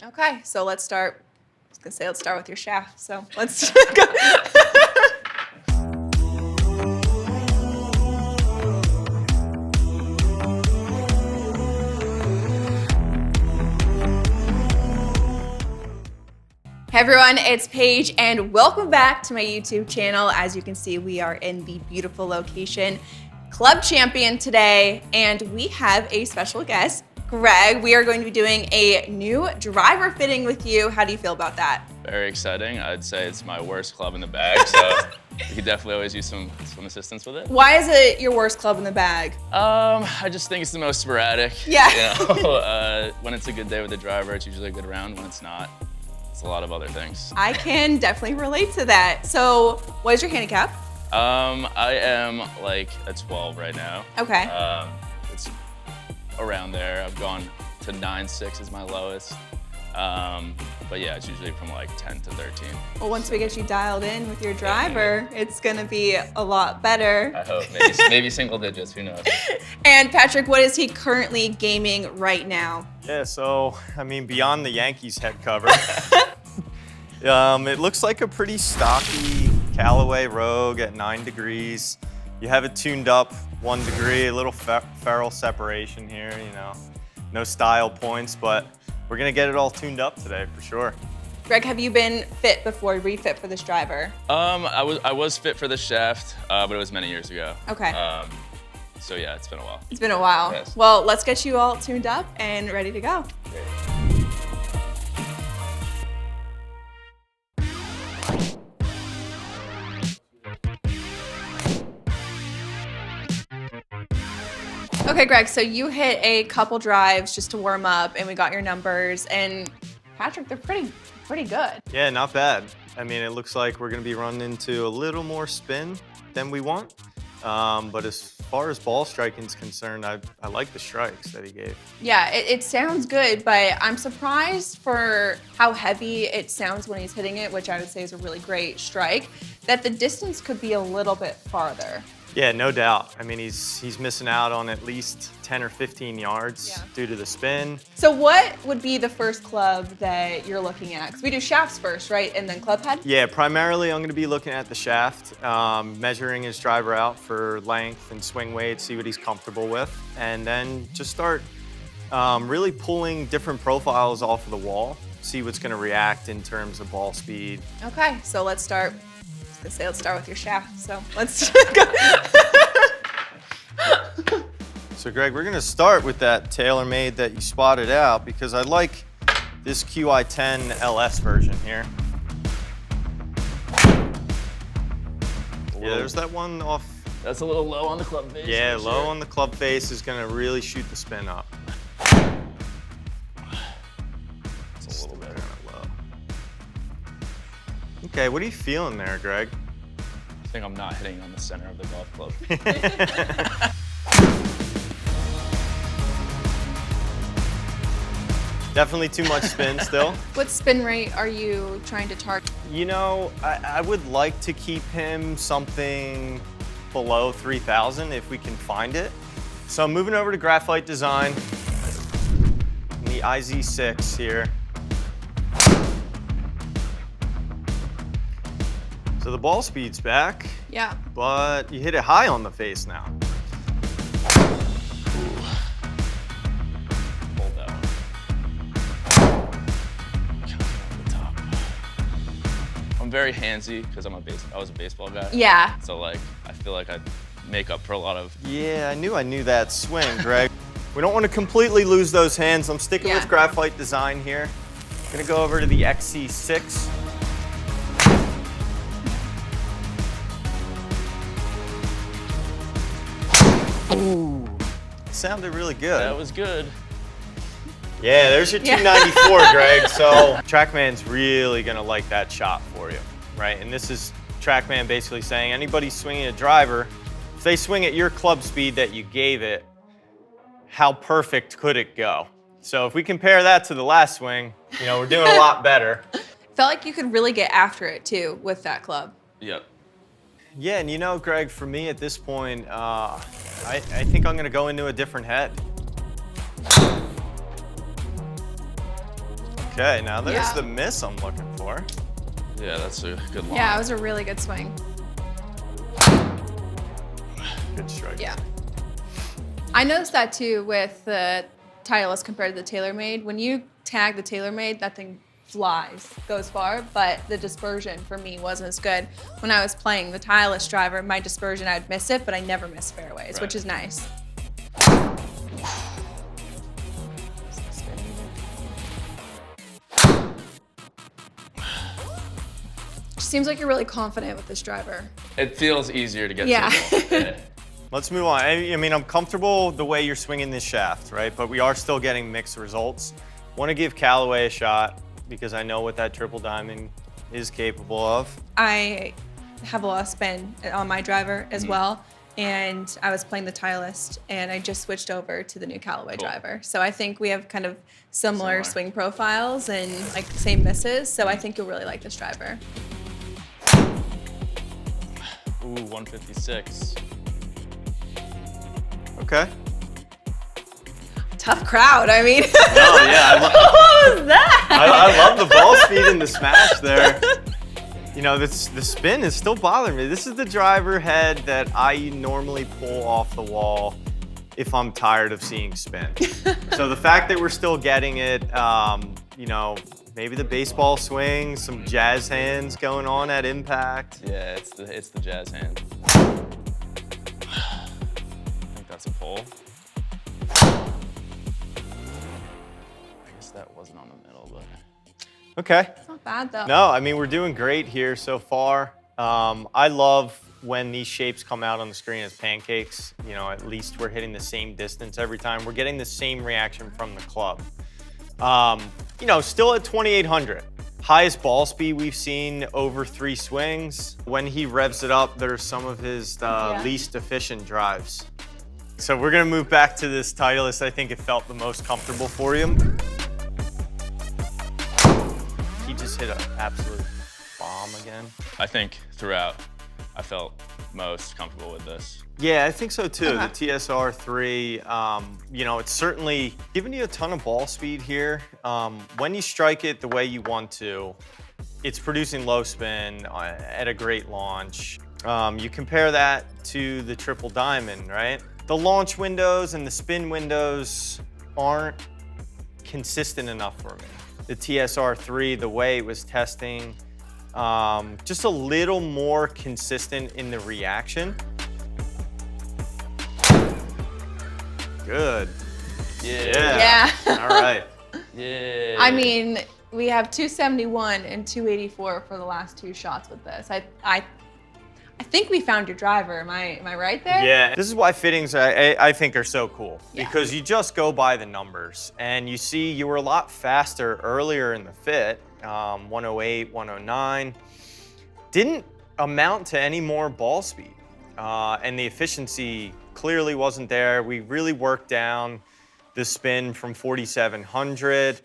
Okay, so let's start. I was gonna say let's start with your shaft. So let's go. Hey everyone, it's Paige and welcome back to my YouTube channel. As you can see, we are in the beautiful location, Club Champion today, and we have a special guest, Greg. We are going to be doing a new driver fitting with you. How do you feel about that? Very exciting. I'd say it's my worst club in the bag, so you could definitely always use some assistance with it. Why is it your worst club in the bag? I just think it's the most sporadic. Yeah. You know, when it's a good day with the driver, it's usually a good round. When it's not, it's a lot of other things. I can definitely relate to that. So what is your handicap? I am like a 12 right now. Okay. It's around there. I've gone to 9.6 is my lowest. But yeah, it's usually from like 10 to 13. Well, once we get you dialed in with your driver, it's gonna be a lot better. I hope, maybe single digits, who knows? And Patrick, what is he currently gaming right now? Yeah, so, I mean, beyond the Yankees head cover, it looks like a pretty stocky Callaway Rogue at 9 degrees. You have it tuned up 1 degree, a little ferrule separation here, you know, no style points, but we're gonna get it all tuned up today for sure. Greg, have you been fit before, refit for this driver? I was fit for the shaft, but it was many years ago. Okay. So yeah, it's been a while. It's been a while. Yes. Well, let's get you all tuned up and ready to go. Great. Okay, Greg, so you hit a couple drives just to warm up and we got your numbers, and Patrick, they're pretty good. Yeah, not bad. I mean, it looks like we're gonna be running into a little more spin than we want. But as far as ball striking is concerned, I like the strikes that he gave. Yeah, it sounds good, but I'm surprised for how heavy it sounds when he's hitting it, which I would say is a really great strike, that the distance could be a little bit farther. Yeah, no doubt. I mean, he's missing out on at least 10 or 15 yards Yeah. due to the spin. So what would be the first club that you're looking at? Because we do shafts first, right? And then club head? Yeah, primarily I'm gonna be looking at the shaft, measuring his driver out for length and swing weight, see what he's comfortable with, and then just start really pulling different profiles off of the wall, see what's gonna react in terms of ball speed. Okay, so let's start. I was gonna say let's start with your shaft. So let's go. So Greg, we're gonna start with that TaylorMade that you spotted out because I like this QI10 LS version here. Yeah, there's that one off. That's a little low on the club face. Yeah, for low sure. on the club face is gonna really shoot the spin up. It's a little bit. Kinda low. Okay, what are you feeling there, Greg? I think I'm not hitting on the center of the golf club. Definitely too much spin still. What spin rate are you trying to target? You know, I would like to keep him something below 3,000 if we can find it. So I'm moving over to Graphite Design, in the IZ6 here. So the ball speed's back, Yeah. but you hit it high on the face now. Hold that one. Over the top. I'm very handsy because I was a baseball guy. Yeah. So like, I feel like I make up for a lot of. Yeah, I knew that swing, Greg. We don't want to completely lose those hands. I'm sticking Yeah. with Graphite Design here. Gonna go over to the XC6. Ooh, sounded really good. That was good. Yeah, there's your Yeah. 294, Greg. So TrackMan's really gonna like that shot for you, right? And this is TrackMan basically saying anybody swinging a driver, if they swing at your club speed that you gave it, how perfect could it go? So if we compare that to the last swing, you know, we're doing a lot better. Felt like you could really get after it too with that club. Yep. Yeah, and you know, Greg, for me at this point, I think I'm gonna go into a different head. Okay, now there's Yeah. the miss I'm looking for. Yeah, that's a good line. Yeah, it was a really good swing. Good strike. Yeah. I noticed that too with the Titleist compared to the TaylorMade. When you tag the TaylorMade, that thing flies, goes far, but the dispersion for me wasn't as good. When I was playing the Titleist driver, my dispersion, I would miss it, but I never miss fairways, Right. which is nice. Seems like you're really confident with this driver. It feels easier to get Yeah. to the ball. Yeah. Let's move on. I mean, I'm comfortable the way you're swinging this shaft, right? But we are still getting mixed results. Want to give Callaway a shot because I know what that triple diamond is capable of. I have a lot of spin on my driver as well. And I was playing the Titleist, and I just switched over to the new Callaway driver. So I think we have kind of similar swing profiles and like same misses. So I think you'll really like this driver. Ooh, 156. Okay. Tough crowd, I mean. Oh yeah, What was that? I love the ball speed and the smash there. You know, the spin is still bothering me. This is the driver head that I normally pull off the wall if I'm tired of seeing spin. So the fact that we're still getting it, you know, maybe the baseball swing, some jazz hands going on at impact. Yeah, it's the jazz hand. I think that's a pull. I guess that wasn't on the middle, but. Okay. It's not bad though. No, I mean, we're doing great here so far. I love when these shapes come out on the screen as pancakes. You know, at least we're hitting the same distance every time. We're getting the same reaction from the club. You know, still at 2,800. Highest ball speed we've seen over 3 swings. When he revs it up, there's some of his least efficient drives. So we're gonna move back to this Titleist. I think it felt the most comfortable for him. He just hit an absolute bomb again. I think throughout, I felt most comfortable with this. Yeah, I think so too. Okay. The TSR3, you know, it's certainly giving you a ton of ball speed here. When you strike it the way you want to, it's producing low spin at a great launch. You compare that to the triple diamond, right? The launch windows and the spin windows aren't consistent enough for me. The TSR3, the way it was testing, just a little more consistent in the reaction. Good. Yeah. All right. Yeah. I mean, we have 271 and 284 for the last 2 shots with this. I think we found your driver. Am I right there? Yeah. This is why fittings I think are so cool Yeah. because you just go by the numbers and you see you were a lot faster earlier in the fit, 108, 109. Didn't amount to any more ball speed. And the efficiency clearly wasn't there. We really worked down the spin from 4,700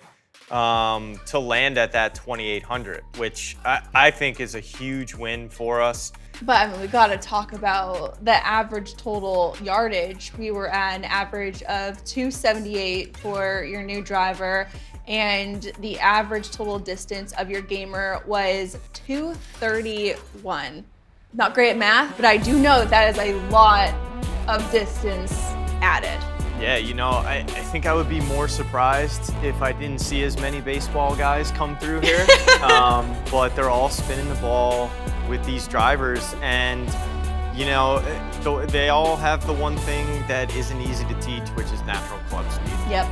to land at that 2,800, which I think is a huge win for us. But I mean, we got to talk about the average total yardage. We were at an average of 278 for your new driver, and the average total distance of your gamer was 231. Not great at math, but I do know that is a lot of distance added. Yeah, you know, I think I would be more surprised if I didn't see as many baseball guys come through here. But they're all spinning the ball with these drivers, and you know, they all have the one thing that isn't easy to teach, which is natural club speed. Yep.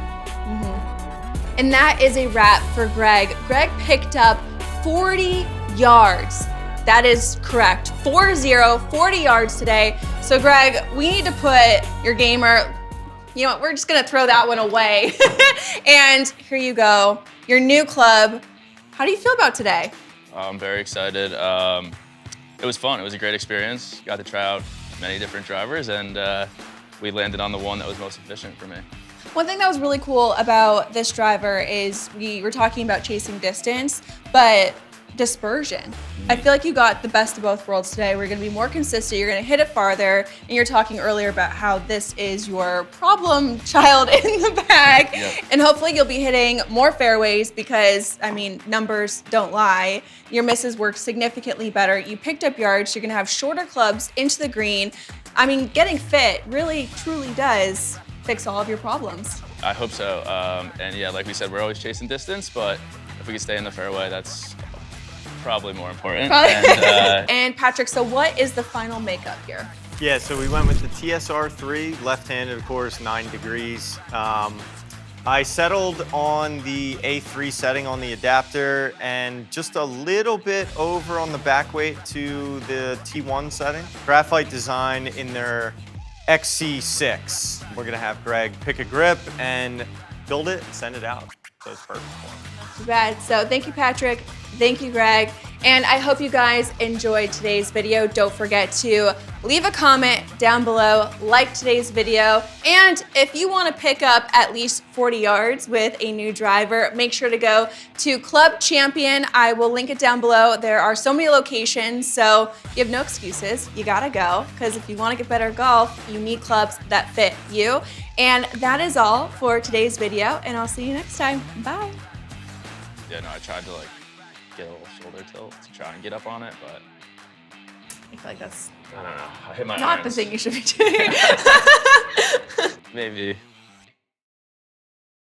And that is a wrap for Greg. Greg picked up 40 yards. That is correct. 40 yards today. So Greg, we need to put your gamer, you know what, we're just gonna throw that one away. And here you go, your new club. How do you feel about today? I'm very excited. It was fun. It was a great experience. Got to try out many different drivers, and we landed on the one that was most efficient for me. One thing that was really cool about this driver is we were talking about chasing distance, but dispersion. I feel like you got the best of both worlds today. We're gonna be more consistent, you're gonna hit it farther, and you're talking earlier about how this is your problem child in the bag. Yep. And hopefully you'll be hitting more fairways because, I mean, numbers don't lie. Your misses work significantly better. You picked up yards, you're gonna have shorter clubs into the green. I mean, getting fit really, truly does fix all of your problems. I hope so. And yeah, like we said, we're always chasing distance, but if we can stay in the fairway, that's probably more important. And Patrick, so what is the final makeup here? Yeah, so we went with the TSR3, left-handed, of course, 9 degrees. I settled on the A3 setting on the adapter and just a little bit over on the back weight to the T1 setting. Graphite Design in their XC6. We're gonna have Greg pick a grip and build it and send it out. So it's perfect for him. Too bad. So thank you, Patrick. Thank you, Greg. And I hope you guys enjoyed today's video. Don't forget to leave a comment down below, like today's video. And if you want to pick up at least 40 yards with a new driver, make sure to go to Club Champion. I will link it down below. There are so many locations, so you have no excuses. You gotta go, because if you want to get better at golf, you need clubs that fit you. And that is all for today's video, and I'll see you next time. Bye. Yeah, no, I tried to like get a little shoulder tilt to try and get up on it, but I feel like that's I don't know. I hit my not the irons. thing you should be doing. Maybe.